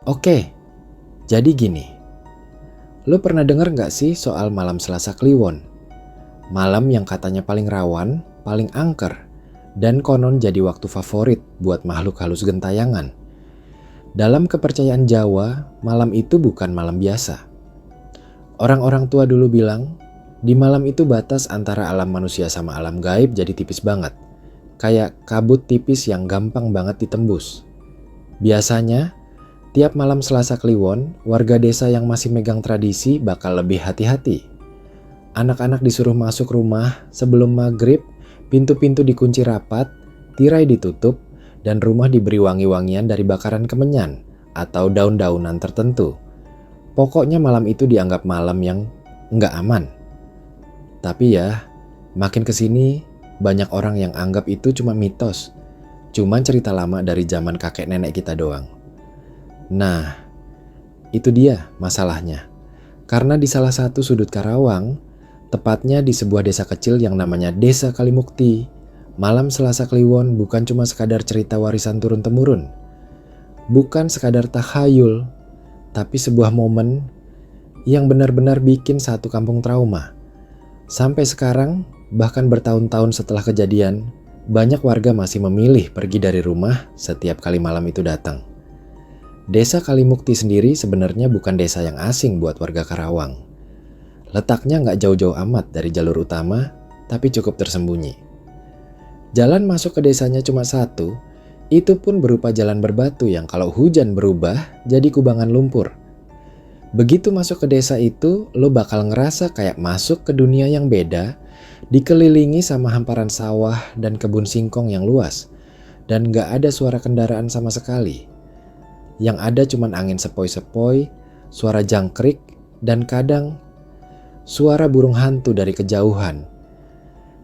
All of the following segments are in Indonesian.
Oke, jadi gini. Lo pernah denger gak sih soal malam Selasa Kliwon? Malam yang katanya paling rawan, paling angker, dan konon jadi waktu favorit buat makhluk halus gentayangan. Dalam kepercayaan Jawa, malam itu bukan malam biasa. Orang-orang tua dulu bilang, di malam itu batas antara alam manusia sama alam gaib jadi tipis banget. Kayak kabut tipis yang gampang banget ditembus. Biasanya, tiap malam Selasa Kliwon, warga desa yang masih megang tradisi bakal lebih hati-hati. Anak-anak disuruh masuk rumah sebelum maghrib, pintu-pintu dikunci rapat, tirai ditutup, dan rumah diberi wangi-wangian dari bakaran kemenyan atau daun-daunan tertentu. Pokoknya malam itu dianggap malam yang nggak aman. Tapi ya, makin kesini banyak orang yang anggap itu cuma mitos. Cuma cerita lama dari zaman kakek nenek kita doang. Nah, itu dia masalahnya. Karena di salah satu sudut Karawang, tepatnya di sebuah desa kecil yang namanya Desa Kalimukti, malam Selasa Kliwon bukan cuma sekadar cerita warisan turun-temurun. Bukan sekadar takhayul, tapi sebuah momen yang benar-benar bikin satu kampung trauma. Sampai sekarang, bahkan bertahun-tahun setelah kejadian, banyak warga masih memilih pergi dari rumah setiap kali malam itu datang. Desa Kalimukti sendiri sebenarnya bukan desa yang asing buat warga Karawang. Letaknya nggak jauh-jauh amat dari jalur utama, tapi cukup tersembunyi. Jalan masuk ke desanya cuma satu, itu pun berupa jalan berbatu yang kalau hujan berubah jadi kubangan lumpur. Begitu masuk ke desa itu, lo bakal ngerasa kayak masuk ke dunia yang beda, dikelilingi sama hamparan sawah dan kebun singkong yang luas, dan nggak ada suara kendaraan sama sekali. Yang ada cuman angin sepoi-sepoi, suara jangkrik, dan kadang suara burung hantu dari kejauhan.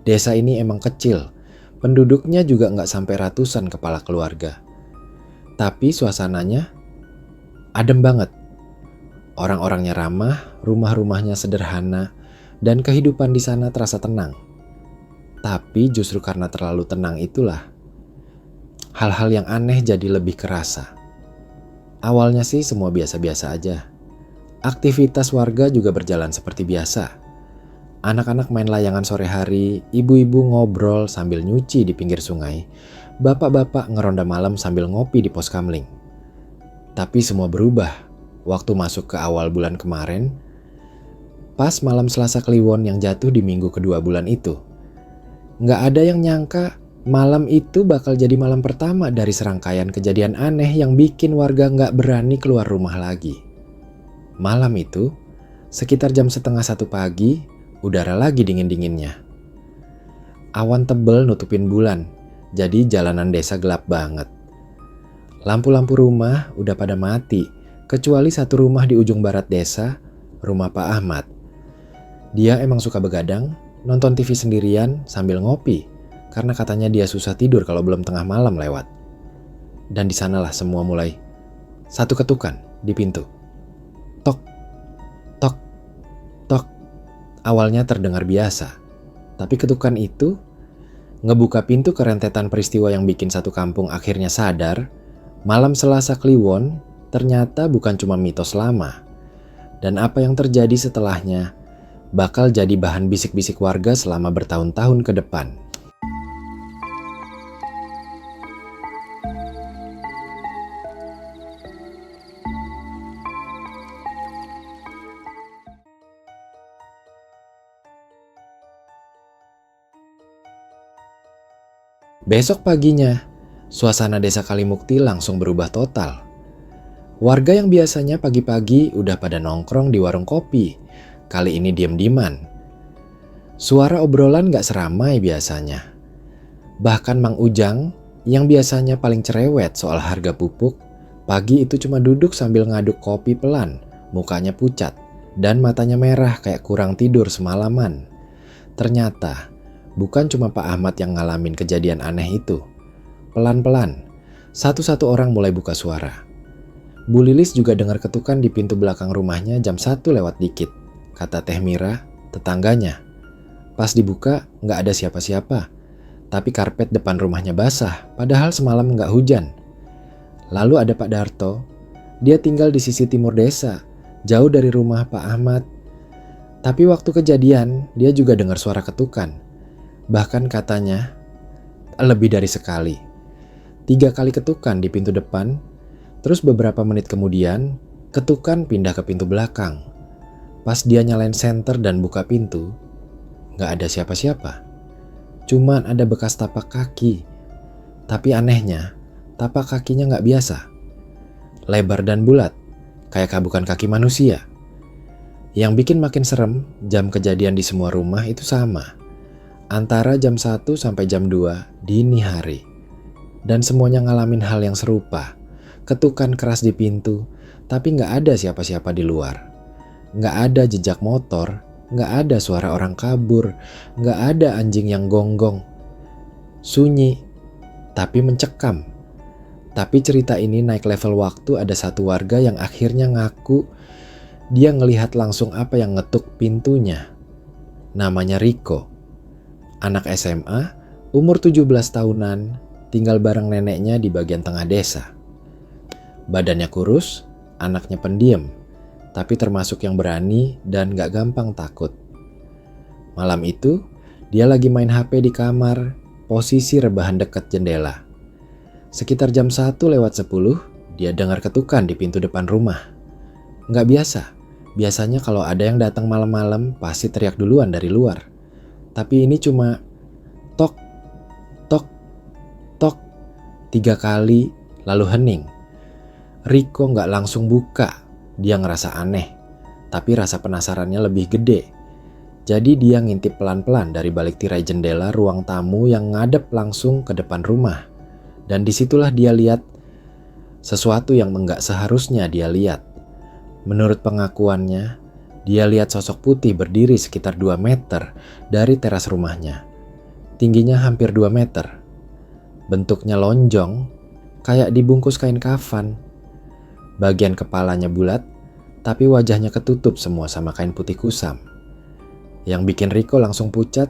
Desa ini emang kecil, penduduknya juga nggak sampai ratusan kepala keluarga. Tapi suasananya adem banget. Orang-orangnya ramah, rumah-rumahnya sederhana, dan kehidupan di sana terasa tenang. Tapi justru karena terlalu tenang itulah, hal-hal yang aneh jadi lebih kerasa. Awalnya sih semua biasa-biasa aja. Aktivitas warga juga berjalan seperti biasa. Anak-anak main layangan sore hari, ibu-ibu ngobrol sambil nyuci di pinggir sungai, bapak-bapak ngeronda malam sambil ngopi di pos kamling. Tapi semua berubah waktu masuk ke awal bulan kemarin, pas malam Selasa Kliwon yang jatuh di minggu kedua bulan itu. Nggak ada yang nyangka malam itu bakal jadi malam pertama dari serangkaian kejadian aneh yang bikin warga nggak berani keluar rumah lagi. Malam itu, sekitar jam 12:30 pagi, udara lagi dingin-dinginnya. Awan tebel nutupin bulan, jadi jalanan desa gelap banget. Lampu-lampu rumah udah pada mati, kecuali satu rumah di ujung barat desa, rumah Pak Ahmad. Dia emang suka begadang, nonton TV sendirian sambil ngopi, karena katanya dia susah tidur kalau belum tengah malam lewat. Dan di sanalah semua mulai. Satu ketukan di pintu. Tok, tok, tok. Awalnya terdengar biasa, tapi ketukan itu ngebuka pintu ke rentetan peristiwa yang bikin satu kampung akhirnya sadar, malam Selasa Kliwon ternyata bukan cuma mitos lama. Dan apa yang terjadi setelahnya bakal jadi bahan bisik-bisik warga selama bertahun-tahun ke depan. Besok paginya, suasana desa Kalimukti langsung berubah total. Warga yang biasanya pagi-pagi udah pada nongkrong di warung kopi, kali ini diam-diaman. Suara obrolan gak seramai biasanya. Bahkan Mang Ujang, yang biasanya paling cerewet soal harga pupuk, pagi itu cuma duduk sambil ngaduk kopi pelan, mukanya pucat, dan matanya merah kayak kurang tidur semalaman. Ternyata, bukan cuma Pak Ahmad yang ngalamin kejadian aneh itu. Pelan-pelan, satu-satu orang mulai buka suara. Bu Lilis juga dengar ketukan di pintu belakang rumahnya jam 1 lewat dikit, kata Teh Mira, tetangganya. Pas dibuka, nggak ada siapa-siapa, tapi karpet depan rumahnya basah, padahal semalam nggak hujan. Lalu ada Pak Darto, Dia tinggal di sisi timur desa, jauh dari rumah Pak Ahmad. Tapi waktu kejadian, dia juga dengar suara ketukan. Bahkan katanya, lebih dari sekali. 3 kali ketukan di pintu depan, terus beberapa menit kemudian, ketukan pindah ke pintu belakang. Pas dia nyalain senter dan buka pintu, gak ada siapa-siapa. Cuman ada bekas tapak kaki. Tapi anehnya, tapak kakinya gak biasa. Lebar dan bulat, kayak bukan kaki manusia. Yang bikin makin serem, jam kejadian di semua rumah itu sama. Antara jam 1 sampai jam 2 dini hari. Dan semuanya ngalamin hal yang serupa. Ketukan keras di pintu, tapi gak ada siapa-siapa di luar. Gak ada jejak motor, gak ada suara orang kabur, gak ada anjing yang gonggong. Sunyi, tapi mencekam. Tapi cerita ini naik level waktu ada satu warga yang akhirnya ngaku dia ngelihat langsung apa yang ngetuk pintunya. Namanya Riko. Anak SMA, umur 17 tahunan, tinggal bareng neneknya di bagian tengah desa. Badannya kurus, anaknya pendiam, tapi termasuk yang berani dan gak gampang takut. Malam itu, dia lagi main HP di kamar, posisi rebahan dekat jendela. Sekitar jam 1:10, dia dengar ketukan di pintu depan rumah. Gak biasa, biasanya kalau ada yang datang malam-malam pasti teriak duluan dari luar. Tapi ini cuma tok, tok, tok, 3 kali lalu hening. Riko gak langsung buka, dia ngerasa aneh, tapi rasa penasarannya lebih gede. Jadi dia ngintip pelan-pelan dari balik tirai jendela ruang tamu yang ngadep langsung ke depan rumah. Dan disitulah dia lihat sesuatu yang enggak seharusnya dia lihat. Menurut pengakuannya, dia lihat sosok putih berdiri sekitar 2 meter dari teras rumahnya. Tingginya hampir 2 meter. Bentuknya lonjong, kayak dibungkus kain kafan. Bagian kepalanya bulat, tapi wajahnya ketutup semua sama kain putih kusam. Yang bikin Riko langsung pucat,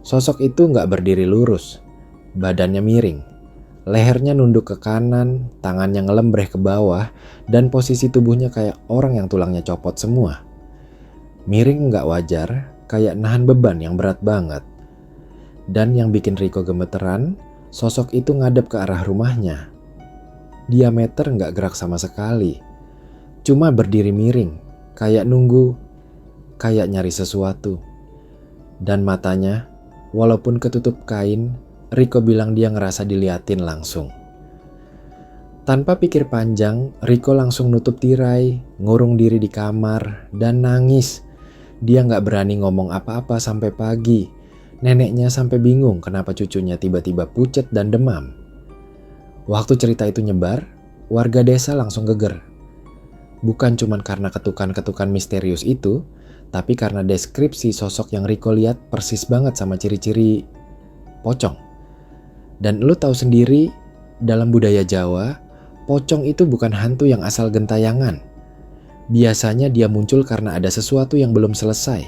sosok itu gak berdiri lurus. Badannya miring, lehernya nunduk ke kanan, tangannya ngelembreh ke bawah, dan posisi tubuhnya kayak orang yang tulangnya copot semua. Miring gak wajar, kayak nahan beban yang berat banget. Dan yang bikin Riko gemeteran, sosok itu ngadep ke arah rumahnya. Diameter gak gerak sama sekali, cuma berdiri miring, kayak nunggu, kayak nyari sesuatu. Dan matanya, walaupun ketutup kain, Riko bilang dia ngerasa diliatin langsung. Tanpa pikir panjang, Riko langsung nutup tirai, ngurung diri di kamar, dan nangis. Dia gak berani ngomong apa-apa sampai pagi. Neneknya sampai bingung kenapa cucunya tiba-tiba pucat dan demam. Waktu cerita itu nyebar, warga desa langsung geger. Bukan cuma karena ketukan-ketukan misterius itu, tapi karena deskripsi sosok yang Riko lihat persis banget sama ciri-ciri pocong. Dan lu tahu sendiri, dalam budaya Jawa, pocong itu bukan hantu yang asal gentayangan. Biasanya dia muncul karena ada sesuatu yang belum selesai.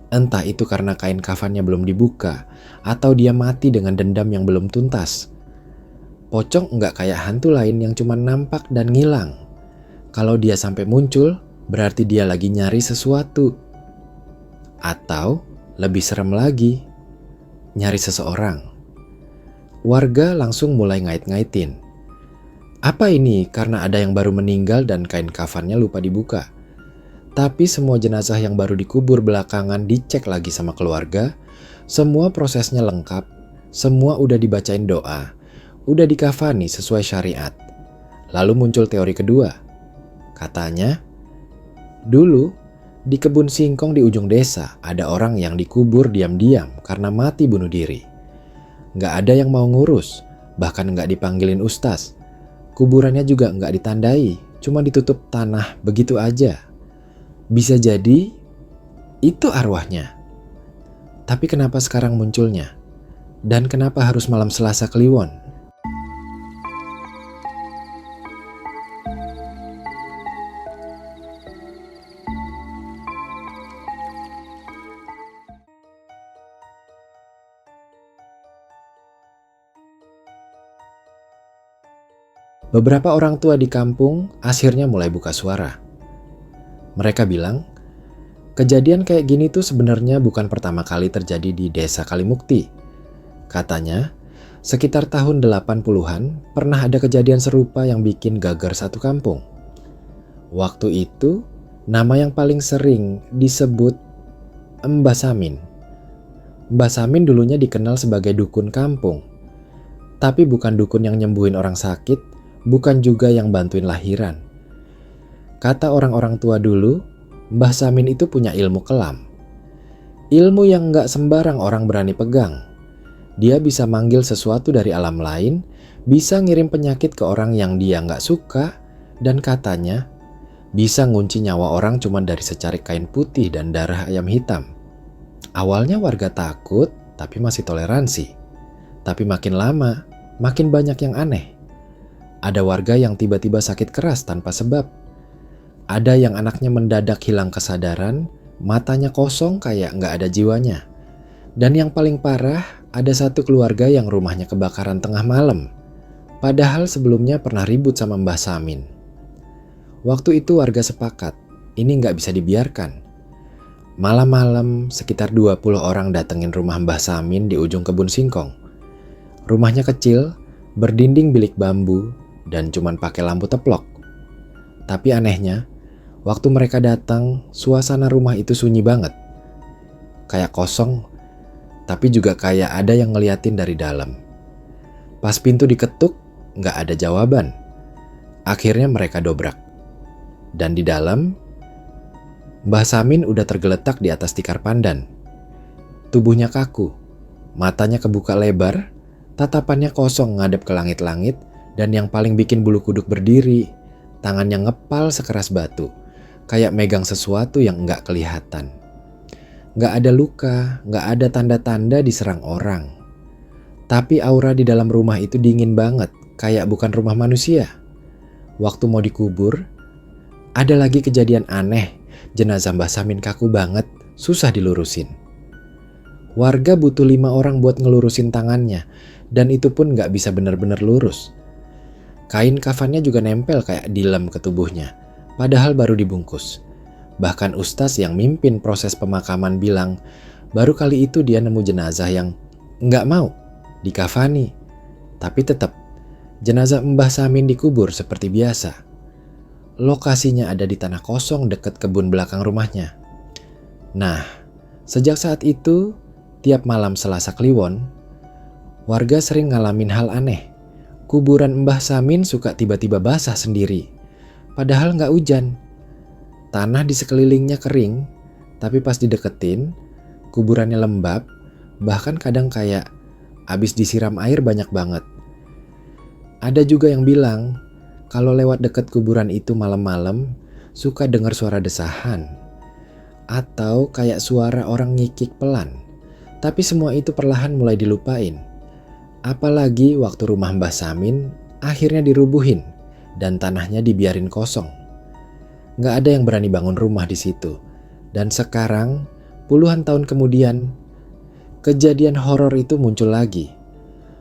Entah itu karena kain kafannya belum dibuka, atau dia mati dengan dendam yang belum tuntas. Pocong nggak kayak hantu lain yang cuma nampak dan ngilang. Kalau dia sampai muncul, berarti dia lagi nyari sesuatu. Atau lebih serem lagi, nyari seseorang. Warga langsung mulai ngait-ngaitin. Apa ini karena ada yang baru meninggal dan kain kafannya lupa dibuka? Tapi semua jenazah yang baru dikubur belakangan dicek lagi sama keluarga. Semua prosesnya lengkap, semua udah dibacain doa. Udah dikafani sesuai syariat. Lalu muncul teori kedua. Katanya, dulu di kebun singkong di ujung desa ada orang yang dikubur diam-diam karena mati bunuh diri. Gak ada yang mau ngurus, bahkan gak dipanggilin ustaz. Kuburannya juga gak ditandai, cuma ditutup tanah begitu aja. Bisa jadi itu arwahnya. Tapi kenapa sekarang munculnya? Dan kenapa harus malam Selasa Kliwon? Beberapa orang tua di kampung akhirnya mulai buka suara. Mereka bilang, kejadian kayak gini tuh sebenarnya bukan pertama kali terjadi di desa Kalimukti. Katanya, sekitar tahun 80-an pernah ada kejadian serupa yang bikin gagar satu kampung. Waktu itu, nama yang paling sering disebut Mbah Samin. Mbah Samin dulunya dikenal sebagai dukun kampung. Tapi bukan dukun yang nyembuhin orang sakit, bukan juga yang bantuin lahiran. Kata orang-orang tua dulu, Mbah Samin itu punya ilmu kelam. Ilmu yang gak sembarang orang berani pegang. Dia bisa manggil sesuatu dari alam lain, bisa ngirim penyakit ke orang yang dia gak suka, dan katanya bisa ngunci nyawa orang cuma dari secarik kain putih dan darah ayam hitam. Awalnya warga takut, tapi masih toleransi. Tapi makin lama, makin banyak yang aneh. Ada warga yang tiba-tiba sakit keras tanpa sebab. Ada yang anaknya mendadak hilang kesadaran, matanya kosong kayak nggak ada jiwanya. Dan yang paling parah, ada satu keluarga yang rumahnya kebakaran tengah malam. Padahal sebelumnya pernah ribut sama Mbah Samin. Waktu itu warga sepakat, ini nggak bisa dibiarkan. Malam-malam sekitar 20 orang datengin rumah Mbah Samin di ujung kebun singkong. Rumahnya kecil, berdinding bilik bambu, dan cuman pakai lampu teplok. Tapi anehnya, waktu mereka datang, suasana rumah itu sunyi banget. Kayak kosong, tapi juga kayak ada yang ngeliatin dari dalam. Pas pintu diketuk, nggak ada jawaban. Akhirnya mereka dobrak. Dan di dalam, Mbah Samin udah tergeletak di atas tikar pandan. Tubuhnya kaku, matanya kebuka lebar, tatapannya kosong ngadep ke langit-langit, dan yang paling bikin bulu kuduk berdiri, tangannya ngepal sekeras batu, kayak megang sesuatu yang nggak kelihatan. Nggak ada luka, nggak ada tanda-tanda diserang orang. Tapi aura di dalam rumah itu dingin banget, kayak bukan rumah manusia. Waktu mau dikubur, ada lagi kejadian aneh. Jenazah Mbah Samin kaku banget, susah dilurusin. Warga butuh 5 orang buat ngelurusin tangannya, dan itu pun gak bisa bener-bener lurus. Kain kafannya juga nempel kayak dilem ke tubuhnya, padahal baru dibungkus. Bahkan ustaz yang mimpin proses pemakaman bilang, baru kali itu dia nemu jenazah yang gak mau dikafani. Tapi tetap, jenazah Mbah Samin dikubur seperti biasa. Lokasinya ada di tanah kosong dekat kebun belakang rumahnya. Nah, sejak saat itu, tiap malam Selasa Kliwon, warga sering ngalamin hal aneh. Kuburan Mbah Samin suka tiba-tiba basah sendiri, padahal nggak hujan. Tanah di sekelilingnya kering, tapi pas dideketin, kuburannya lembab, bahkan kadang kayak abis disiram air banyak banget. Ada juga yang bilang, kalau lewat dekat kuburan itu malam-malam, suka dengar suara desahan. Atau kayak suara orang ngikik pelan. Tapi semua itu perlahan mulai dilupain. Apalagi waktu rumah Mbah Samin akhirnya dirubuhin dan tanahnya dibiarin kosong. Nggak ada yang berani bangun rumah di situ. Dan sekarang, puluhan tahun kemudian, kejadian horor itu muncul lagi.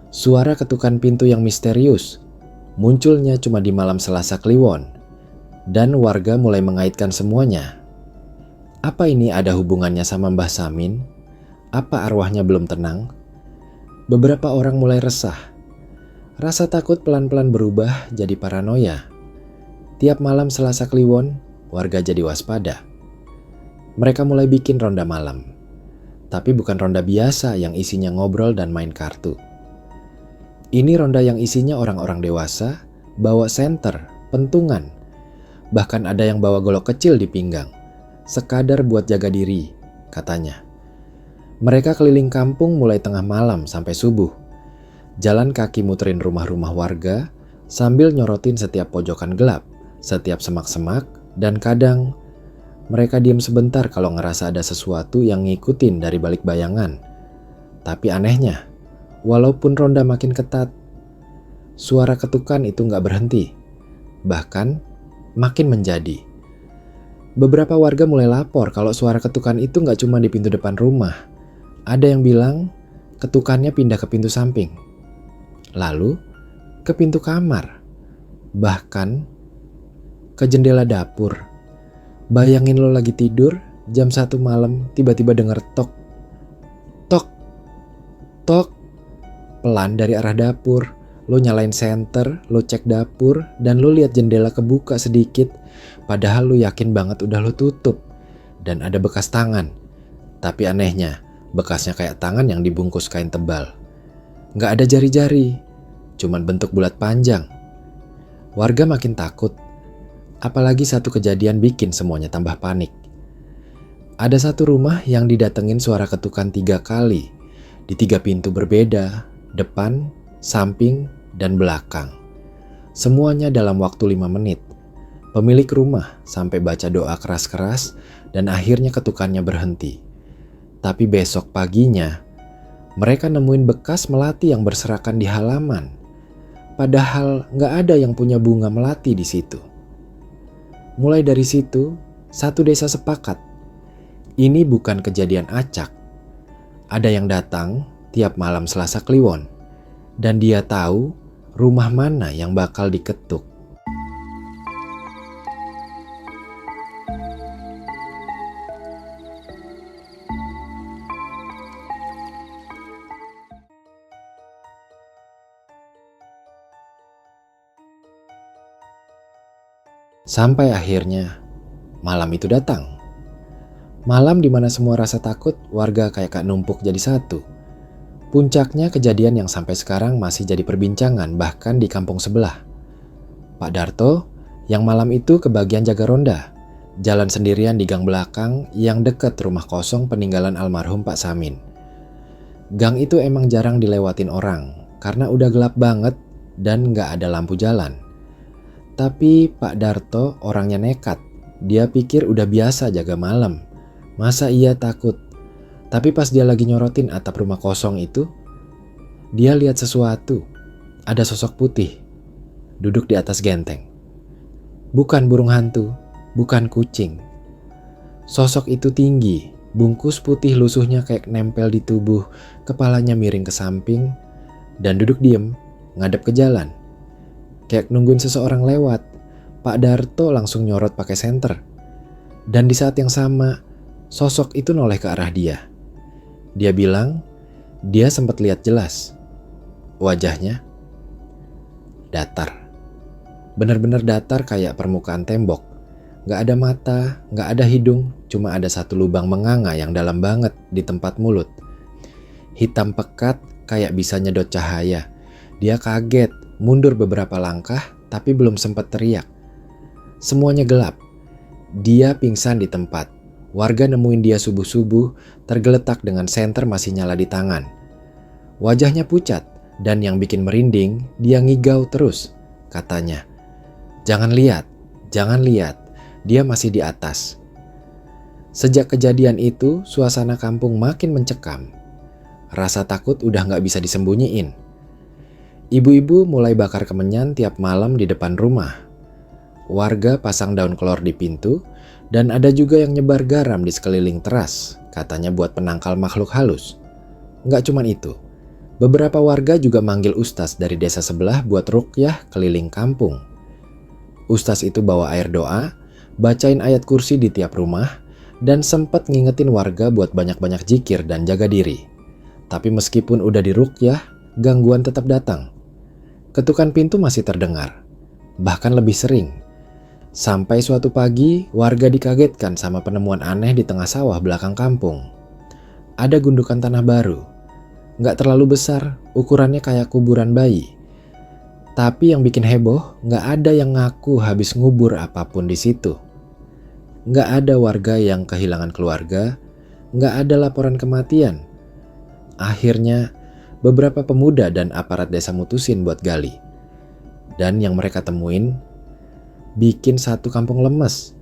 Suara ketukan pintu yang misterius munculnya cuma di malam Selasa Kliwon, dan warga mulai mengaitkan semuanya. Apa ini ada hubungannya sama Mbah Samin? Apa arwahnya belum tenang? Beberapa orang mulai resah. Rasa takut pelan-pelan berubah jadi paranoia. Tiap malam Selasa Kliwon, warga jadi waspada. Mereka mulai bikin ronda malam. Tapi bukan ronda biasa yang isinya ngobrol dan main kartu. Ini ronda yang isinya orang-orang dewasa, bawa senter, pentungan. Bahkan ada yang bawa golok kecil di pinggang. Sekadar buat jaga diri, katanya. Mereka keliling kampung mulai tengah malam sampai subuh. Jalan kaki muterin rumah-rumah warga sambil nyorotin setiap pojokan gelap, setiap semak-semak, dan kadang mereka diam sebentar kalau ngerasa ada sesuatu yang ngikutin dari balik bayangan. Tapi anehnya, walaupun ronda makin ketat, suara ketukan itu gak berhenti. Bahkan makin menjadi. Beberapa warga mulai lapor kalau suara ketukan itu gak cuma di pintu depan rumah. Ada yang bilang ketukannya pindah ke pintu samping. Lalu ke pintu kamar. bahkan ke jendela dapur. Bayangin lo lagi tidur, jam 1 malam tiba-tiba denger tok, tok, tok, pelan dari arah dapur. Lo nyalain senter, lo cek dapur, dan lo lihat jendela kebuka sedikit, padahal lo yakin banget udah lo tutup. Dan ada bekas tangan, tapi anehnya, bekasnya kayak tangan yang dibungkus kain tebal. Gak ada jari-jari, cuman bentuk bulat panjang. Warga makin takut, apalagi satu kejadian bikin semuanya tambah panik. Ada satu rumah yang didatengin suara ketukan 3 kali, di 3 pintu berbeda, depan, samping, dan belakang. Semuanya dalam waktu 5 menit. Pemilik rumah sampai baca doa keras-keras dan akhirnya ketukannya berhenti. Tapi besok paginya, mereka nemuin bekas melati yang berserakan di halaman. Padahal gak ada yang punya bunga melati di situ. Mulai dari situ, satu desa sepakat. Ini bukan kejadian acak. Ada yang datang tiap malam Selasa Kliwon. Dan dia tahu rumah mana yang bakal diketuk. Sampai akhirnya malam itu datang. Malam di mana semua rasa takut warga kayak numpuk jadi satu. Puncaknya kejadian yang sampai sekarang masih jadi perbincangan bahkan di kampung sebelah. Pak Darto yang malam itu kebagian jaga ronda, jalan sendirian di gang belakang yang dekat rumah kosong peninggalan almarhum Pak Samin. Gang itu emang jarang dilewatin orang karena udah gelap banget dan gak ada lampu jalan. Tapi Pak Darto orangnya nekat. Dia pikir udah biasa jaga malam. Masa iya takut? Tapi pas dia lagi nyorotin atap rumah kosong itu, dia lihat sesuatu. Ada sosok putih duduk di atas genteng. Bukan burung hantu, bukan kucing. Sosok itu tinggi, bungkus putih lusuhnya kayak nempel di tubuh, kepalanya miring ke samping, dan duduk diem, ngadep ke jalan. Kayak nungguin seseorang lewat. Pak Darto langsung nyorot pakai senter. Dan di saat yang sama, sosok itu noleh ke arah dia. Dia bilang, dia sempat lihat jelas. Wajahnya datar. Bener-bener datar kayak permukaan tembok. Gak ada mata, gak ada hidung, cuma ada satu lubang menganga yang dalam banget di tempat mulut. Hitam pekat kayak bisa nyedot cahaya. Dia kaget, mundur beberapa langkah, tapi belum sempat teriak. Semuanya gelap. Dia pingsan di tempat. Warga nemuin dia subuh-subuh, tergeletak dengan senter masih nyala di tangan. Wajahnya pucat, dan yang bikin merinding, dia ngigau terus. Katanya, jangan lihat, dia masih di atas. Sejak kejadian itu, suasana kampung makin mencekam. Rasa takut udah gak bisa disembunyiin. Ibu-ibu mulai bakar kemenyan tiap malam di depan rumah. Warga pasang daun kelor di pintu, dan ada juga yang nyebar garam di sekeliling teras, katanya buat penangkal makhluk halus. Nggak cuman itu, beberapa warga juga manggil ustaz dari desa sebelah buat ruqyah keliling kampung. Ustaz itu bawa air doa, bacain ayat kursi di tiap rumah, dan sempat ngingetin warga buat banyak-banyak zikir dan jaga diri. Tapi meskipun udah diruqyah, gangguan tetap datang. Ketukan pintu masih terdengar, bahkan lebih sering. Sampai suatu pagi, warga dikagetkan sama penemuan aneh di tengah sawah belakang kampung. Ada gundukan tanah baru. Nggak terlalu besar, ukurannya kayak kuburan bayi. Tapi yang bikin heboh, nggak ada yang ngaku habis ngubur apapun di situ. Nggak ada warga yang kehilangan keluarga, nggak ada laporan kematian. Akhirnya, beberapa pemuda dan aparat desa mutusin buat gali. Dan yang mereka temuin, bikin satu kampung lemes.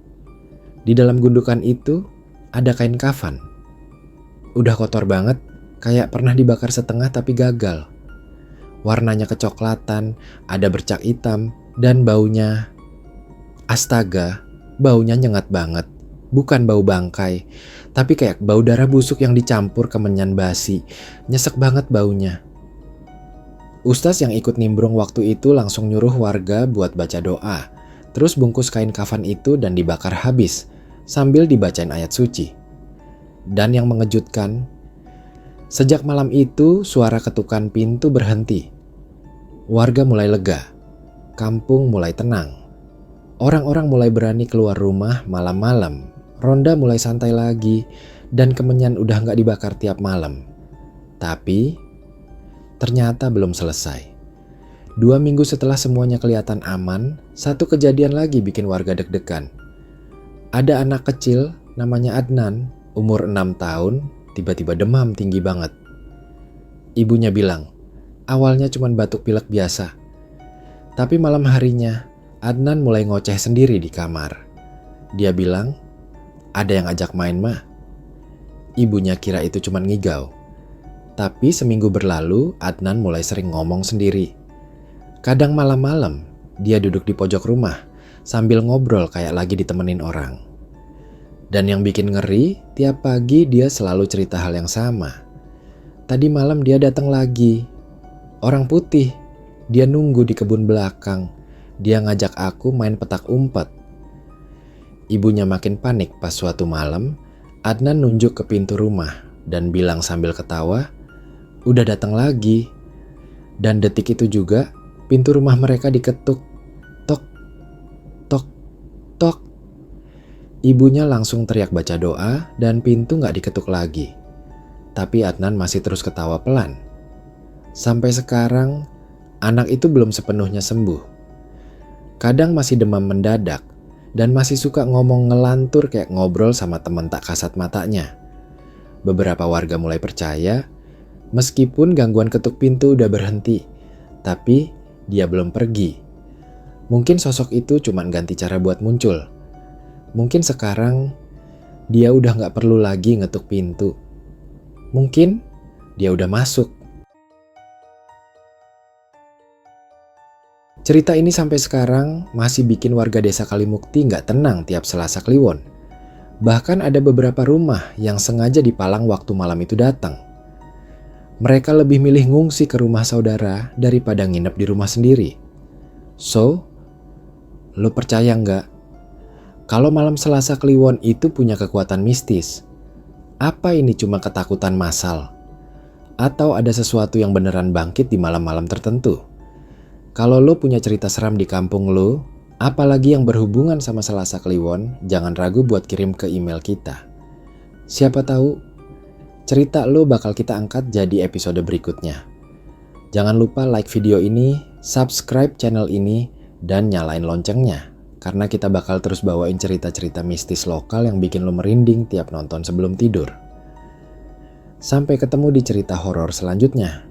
Di dalam gundukan itu ada kain kafan. Udah kotor banget, kayak pernah dibakar setengah tapi gagal. Warnanya kecoklatan, ada bercak hitam, dan baunya, astaga, baunya nyengat banget. Bukan bau bangkai, tapi kayak bau darah busuk yang dicampur kemenyan basi. Nyesek banget baunya. Ustaz yang ikut nimbrung waktu itu langsung nyuruh warga buat baca doa, terus bungkus kain kafan itu dan dibakar habis, sambil dibacain ayat suci. Dan yang mengejutkan, sejak malam itu suara ketukan pintu berhenti. Warga mulai lega, kampung mulai tenang. Orang-orang mulai berani keluar rumah malam-malam, ronda mulai santai lagi, dan kemenyan udah gak dibakar tiap malam. Tapi ternyata belum selesai. 2 minggu setelah semuanya kelihatan aman, satu kejadian lagi bikin warga deg-degan. Ada anak kecil namanya Adnan, umur 6 tahun, tiba-tiba demam tinggi banget. Ibunya bilang, awalnya cuma batuk pilek biasa. Tapi malam harinya, Adnan mulai ngoceh sendiri di kamar. Dia bilang, ada yang ajak main mah. Ibunya kira itu cuma ngigau. Tapi seminggu berlalu, Adnan mulai sering ngomong sendiri. Kadang malam-malam, dia duduk di pojok rumah sambil ngobrol kayak lagi ditemenin orang. Dan yang bikin ngeri, tiap pagi dia selalu cerita hal yang sama. Tadi malam dia datang lagi. Orang putih, dia nunggu di kebun belakang. Dia ngajak aku main petak umpet. Ibunya makin panik pas suatu malam, Adnan nunjuk ke pintu rumah dan bilang sambil ketawa, udah datang lagi. Dan detik itu juga pintu rumah mereka diketuk. Tok, tok, tok. Ibunya langsung teriak baca doa dan pintu gak diketuk lagi. Tapi Adnan masih terus ketawa pelan. Sampai sekarang anak itu belum sepenuhnya sembuh. Kadang masih demam mendadak dan masih suka ngomong ngelantur kayak ngobrol sama teman tak kasat matanya. Beberapa warga mulai percaya, meskipun gangguan ketuk pintu udah berhenti, tapi dia belum pergi. Mungkin sosok itu cuma ganti cara buat muncul. Mungkin sekarang dia udah gak perlu lagi ngetuk pintu. Mungkin dia udah masuk. Cerita ini sampai sekarang masih bikin warga desa Kalimukti gak tenang tiap Selasa Kliwon. Bahkan ada beberapa rumah yang sengaja dipalang waktu malam itu datang. Mereka lebih milih ngungsi ke rumah saudara daripada nginep di rumah sendiri. So, lo percaya nggak? Kalau malam Selasa Kliwon itu punya kekuatan mistis, apa ini cuma ketakutan massal? Atau ada sesuatu yang beneran bangkit di malam-malam tertentu? Kalau lo punya cerita seram di kampung lo, apalagi yang berhubungan sama Selasa Kliwon, jangan ragu buat kirim ke email kita. Siapa tahu cerita lo bakal kita angkat jadi episode berikutnya. Jangan lupa like video ini, subscribe channel ini, dan nyalain loncengnya. Karena kita bakal terus bawain cerita-cerita mistis lokal yang bikin lo merinding tiap nonton sebelum tidur. Sampai ketemu di cerita horor selanjutnya.